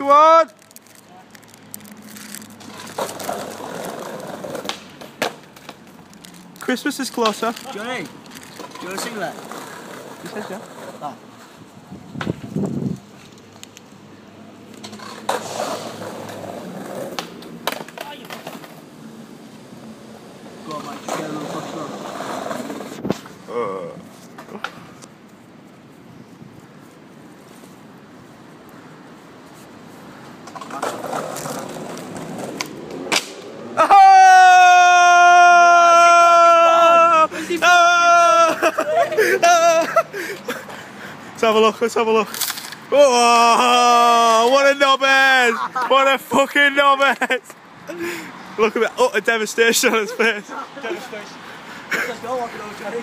Come on! Christmas is closer. Johnny, do you want to sing that? He says yeah. Oh. Go on, mate, just get a little push on. Let's have a look, let's have a look. Oh, what a knobhead! What a fucking knobhead! Look at that utter devastation on his face. Devastation. Let's go, walk it over, Johnny.